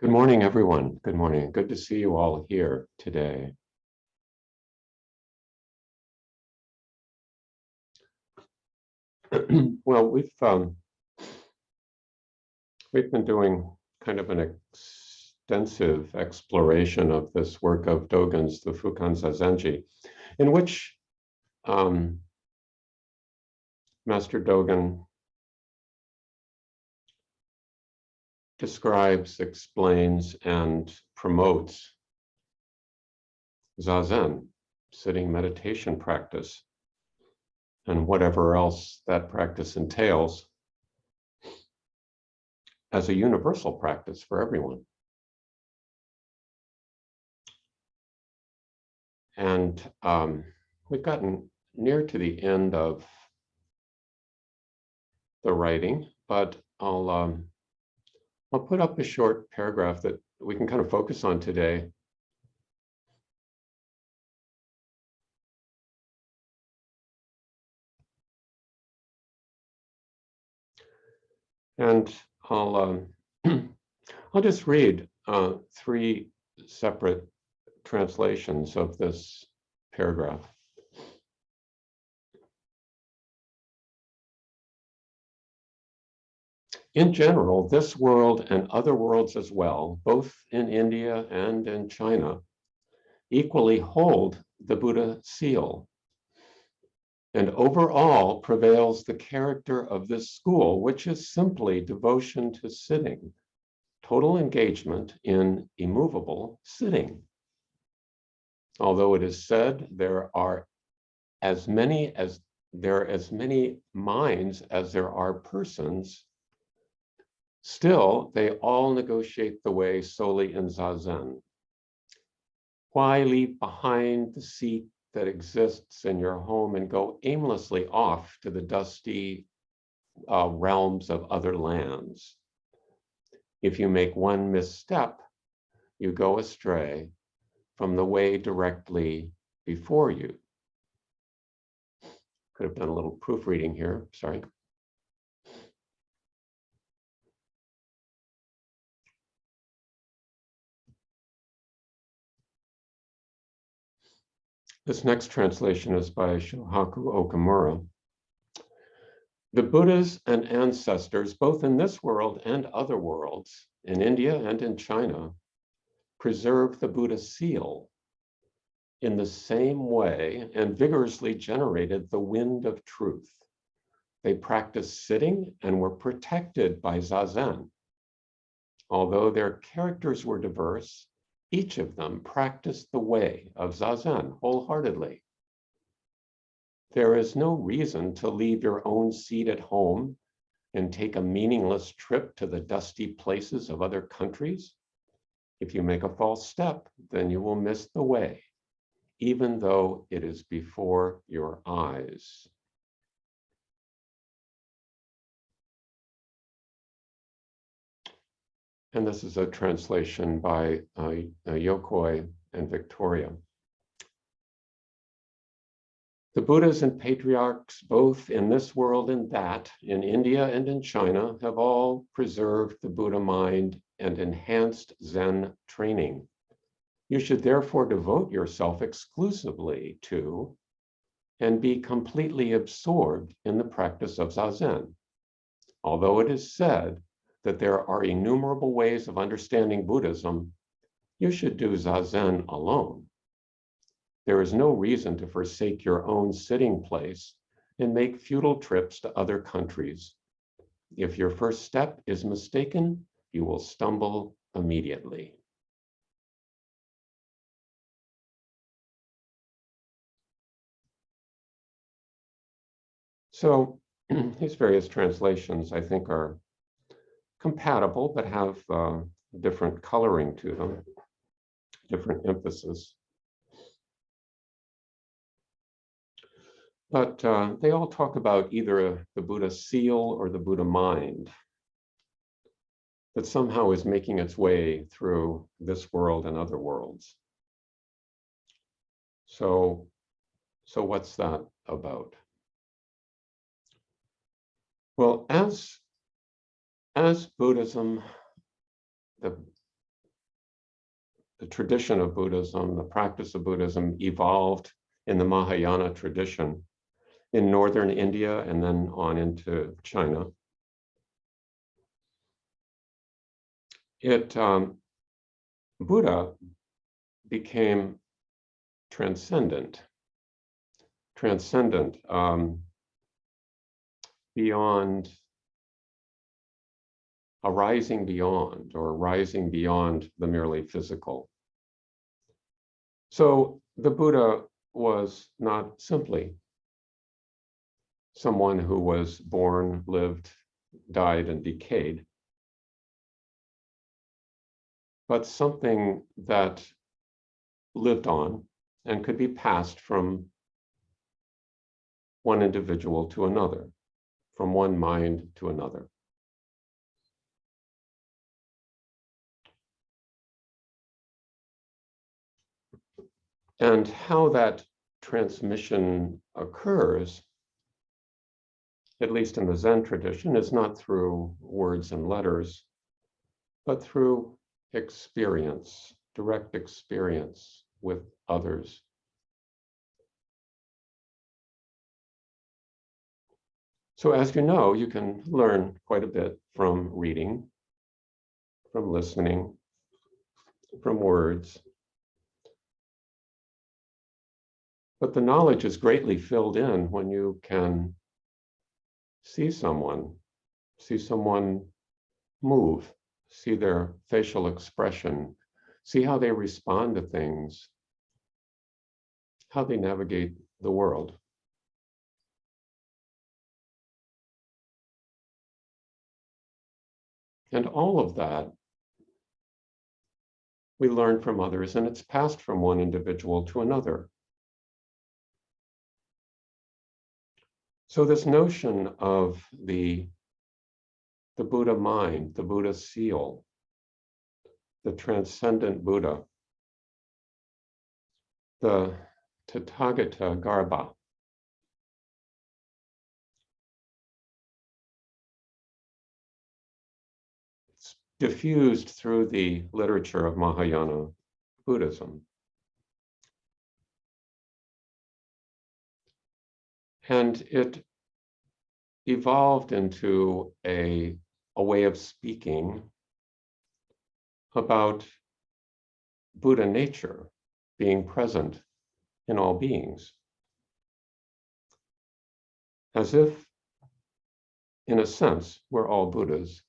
Good morning, everyone. Good morning. Good to see you all here today. Well, we've been doing kind of an extensive exploration of this work of Dogen's, the Fukazazenji, in which Master Dogen describes, explains, and promotes Zazen, sitting meditation practice, and whatever else that practice entails, as a universal practice for everyone. And we've gotten near to the end of the writing, but I'll put up a short paragraph that we can kind of focus on today. And I'll just read three separate translations of this paragraph. In general, this world and other worlds as well, both in India and in China, equally hold the Buddha seal. And overall prevails the character of this school, which is simply devotion to sitting, total engagement in immovable sitting. Although it is said there are as many minds as there are persons, still they all negotiate the way solely in Zazen. Why leave behind the seat that exists in your home and go aimlessly off to the dusty realms of other lands? If you make one misstep, you go astray from the way directly before you. Could have done a little proofreading here, sorry. This next translation is by Shohaku Okamura. The Buddhas and ancestors, both in this world and other worlds, in India and in China, preserve the Buddha seal in the same way and vigorously generated the wind of truth. They practiced sitting and were protected by Zazen. Although their characters were diverse, each of them practiced the way of Zazen wholeheartedly. There is no reason to leave your own seat at home and take a meaningless trip to the dusty places of other countries. If you make a false step, then you will miss the way, even though it is before your eyes. And this is a translation by Yokoi and Victoria. The Buddhas and patriarchs, both in this world and that, in India and in China, have all preserved the Buddha mind and enhanced Zen training. You should therefore devote yourself exclusively to and be completely absorbed in the practice of Zazen. Although it is said that there are innumerable ways of understanding Buddhism, you should do Zazen alone. There is no reason to forsake your own sitting place and make futile trips to other countries. If your first step is mistaken, you will stumble immediately. So these various translations, I think, are compatible, but have different coloring to them, different emphasis. But they all talk about either the Buddha seal or the Buddha mind that somehow is making its way through this world and other worlds. So what's that about? Well, as Buddhism, the tradition of Buddhism, the practice of Buddhism evolved in the Mahayana tradition in northern India and then on into China. Buddha became transcendent beyond, arising beyond, or rising beyond the merely physical. So the Buddha was not simply someone who was born, lived, died, and decayed, but something that lived on and could be passed from one individual to another, from one mind to another. And how that transmission occurs, at least in the Zen tradition, is not through words and letters, but through experience, direct experience with others. So as you know, you can learn quite a bit from reading, from listening, from words. But the knowledge is greatly filled in when you can see someone move, see their facial expression, see how they respond to things, how they navigate the world. And all of that we learn from others, and it's passed from one individual to another. So this notion of the Buddha mind, the Buddha seal, the transcendent Buddha, the Tathagata Garbha, it's diffused through the literature of Mahayana Buddhism. And it evolved into a way of speaking about Buddha nature being present in all beings. As if, in a sense, we're all Buddhas,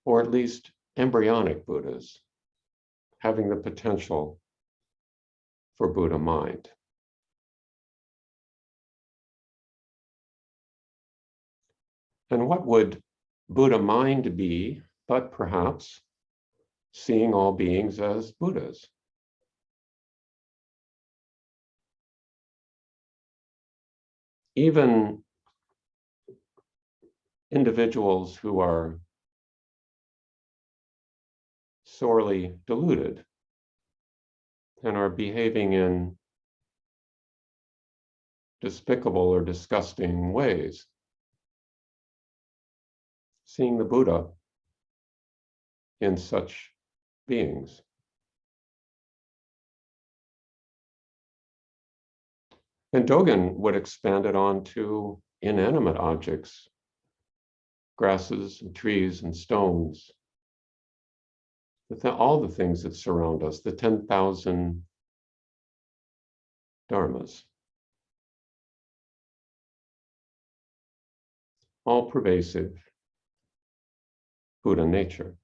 or at least embryonic Buddhas, having the potential for Buddha mind. And what would Buddha mind be, but perhaps seeing all beings as Buddhas? Even individuals who are sorely deluded and are behaving in despicable or disgusting ways, seeing the Buddha in such beings. And Dogen would expand it on to inanimate objects, grasses and trees and stones, all the things that surround us, the 10,000 dharmas, all-pervasive Buddha nature.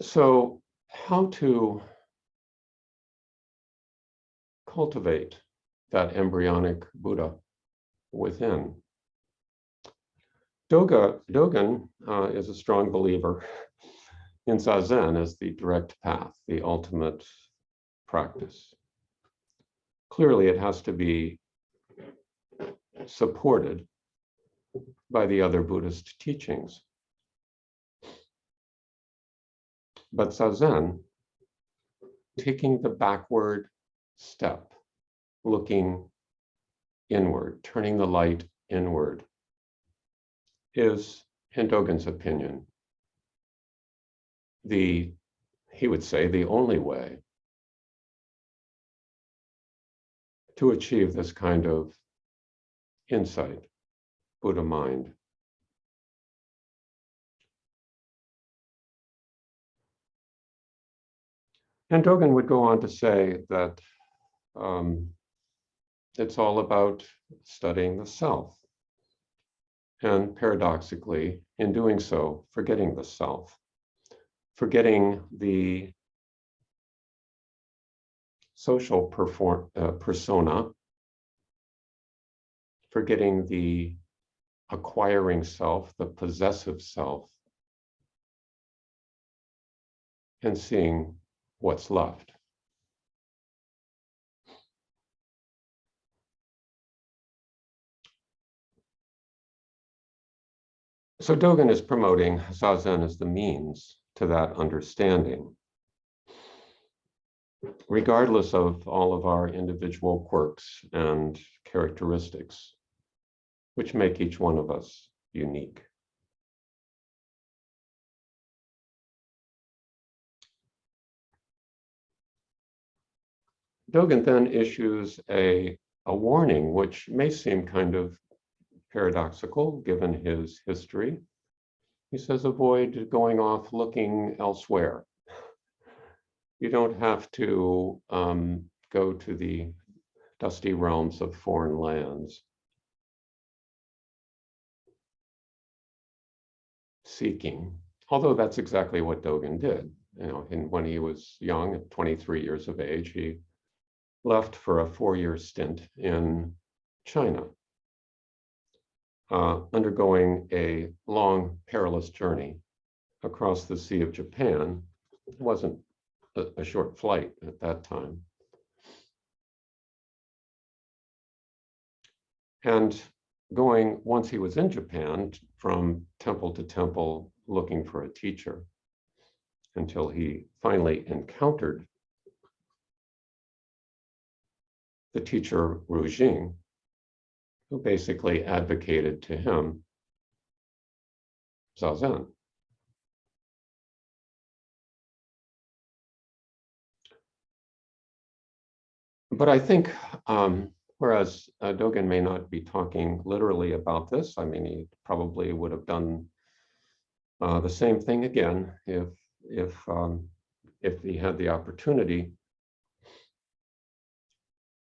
So how to cultivate that embryonic Buddha within? Dogen is a strong believer in Zazen as the direct path, the ultimate practice. Clearly, it has to be supported by the other Buddhist teachings. But Zazen, taking the backward step, looking inward, turning the light inward, is, in Dogen's opinion, he would say, the only way to achieve this kind of insight, Buddha mind. And Dogen would go on to say that it's all about studying the self. And paradoxically, in doing so, forgetting the self, forgetting the social persona, forgetting the acquiring self, the possessive self, and seeing what's left. So Dogen is promoting Zazen as the means to that understanding, regardless of all of our individual quirks and characteristics, which make each one of us unique. Dogen then issues a warning, which may seem kind of paradoxical given his history. He says, avoid going off looking elsewhere. You don't have to go to the dusty realms of foreign lands, seeking, although that's exactly what Dogen did. You know, when he was young, at 23 years of age, he left for a 4-year stint in China, undergoing a long, perilous journey across the Sea of Japan. It wasn't a short flight at that time. And going, once he was in Japan, from temple to temple looking for a teacher, until he finally encountered the teacher Ru Jing, who basically advocated to him Zazen. But I think, whereas Dogen may not be talking literally about this, I mean, he probably would have done the same thing again if he had the opportunity.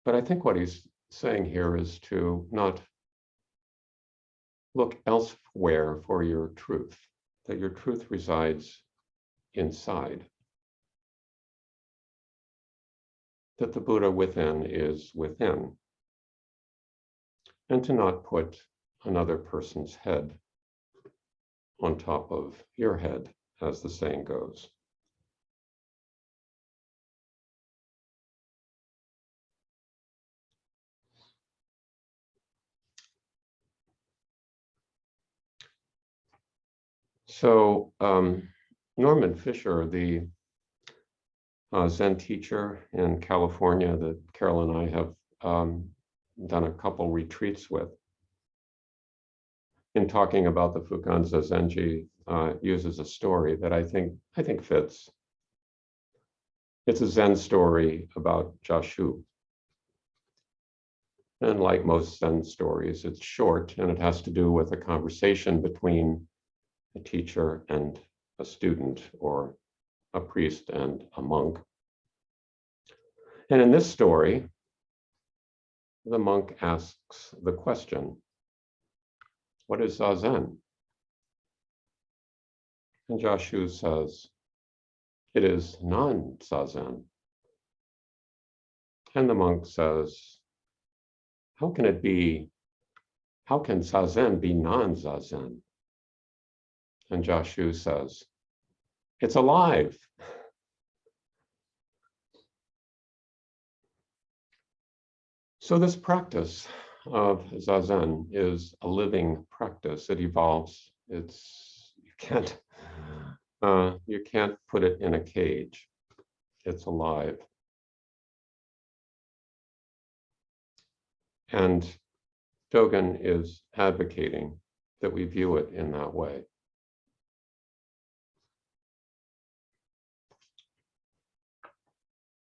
But I think what he's saying here is to not look elsewhere for your truth, that your truth resides inside, that the Buddha within is within, and to not put another person's head on top of your head, as the saying goes. So Norman Fisher, the Zen teacher in California that Carol and I have done a couple retreats with, in talking about the Fukazazenji, uses a story that I think fits. It's a Zen story about Jashu. And like most Zen stories, it's short and it has to do with a conversation between a teacher and a student, or a priest and a monk. And in this story, the monk asks the question, what is Zazen? And Jashu says, it is non-Zazen. And the monk says, how can Zazen be non-Zazen? And Jashu says, it's alive. So this practice of Zazen is a living practice. It evolves. You can't put it in a cage. It's alive. And Dogen is advocating that we view it in that way.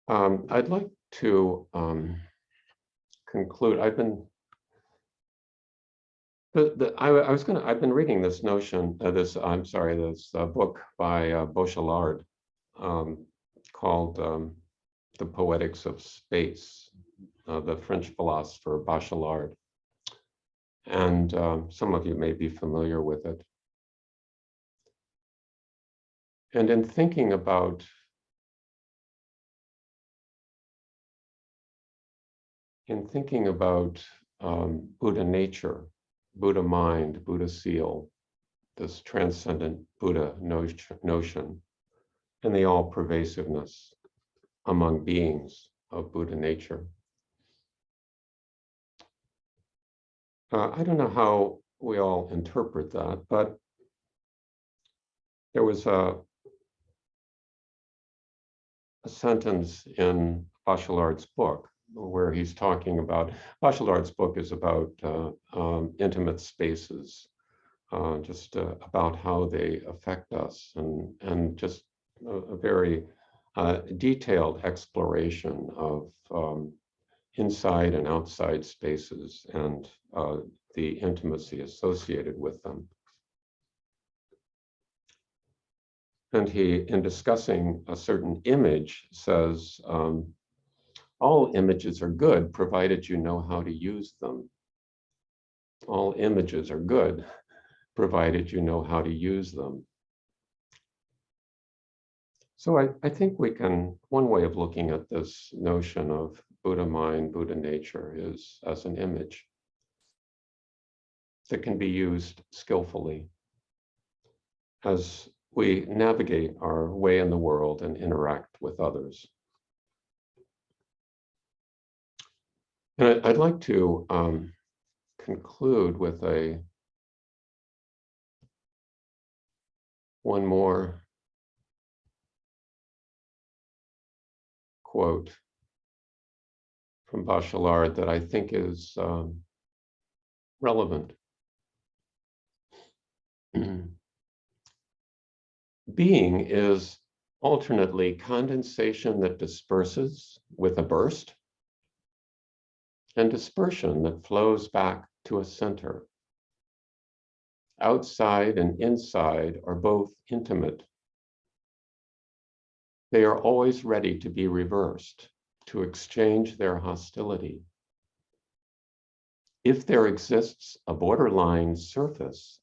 I'd like to conclude. I've been I've been reading this notion, this book by Baudrillard called The Poetics of Space, the French philosopher Baudrillard. And some of you may be familiar with it. And in thinking about Buddha nature, Buddha mind, Buddha seal, this transcendent Buddha notion, and the all-pervasiveness among beings of Buddha nature. I don't know how we all interpret that, but there was a sentence in Baudrillard's book where he's talking about, Baudrillard's book is about intimate spaces, just about how they affect us, and just a very detailed exploration of inside and outside spaces and the intimacy associated with them. And he, in discussing a certain image, says, all images are good, provided you know how to use them. All images are good, provided you know how to use them. So I think one way of looking at this notion of Buddha mind, Buddha nature is as an image that can be used skillfully as we navigate our way in the world and interact with others. And I'd like to conclude with one more quote from Baudrillard that I think is relevant. Being is alternately condensation that disperses with a burst and dispersion that flows back to a center. Outside and inside are both intimate. They are always ready to be reversed, to exchange their hostility. If there exists a borderline surface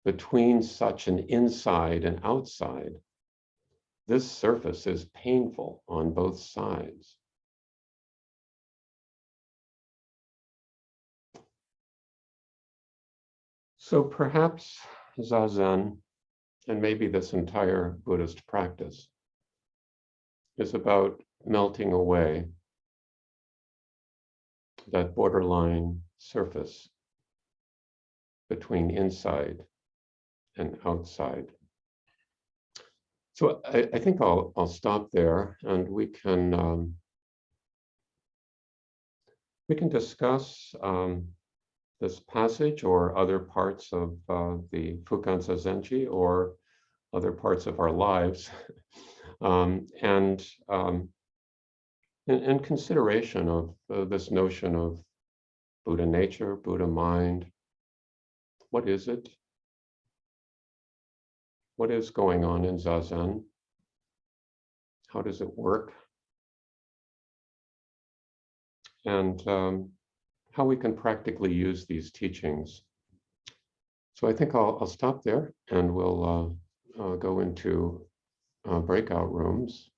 between such an inside and outside, this surface is painful on both sides. So perhaps Zazen, and maybe this entire Buddhist practice, is about melting away that borderline surface between inside and outside. So I think I'll stop there, and we can discuss this passage or other parts of the Fukazazenji or other parts of our lives, and in consideration of this notion of Buddha nature, Buddha mind. What is it? What is going on in Zazen? How does it work? And how we can practically use these teachings. So I think I'll stop there, and we'll go into breakout rooms.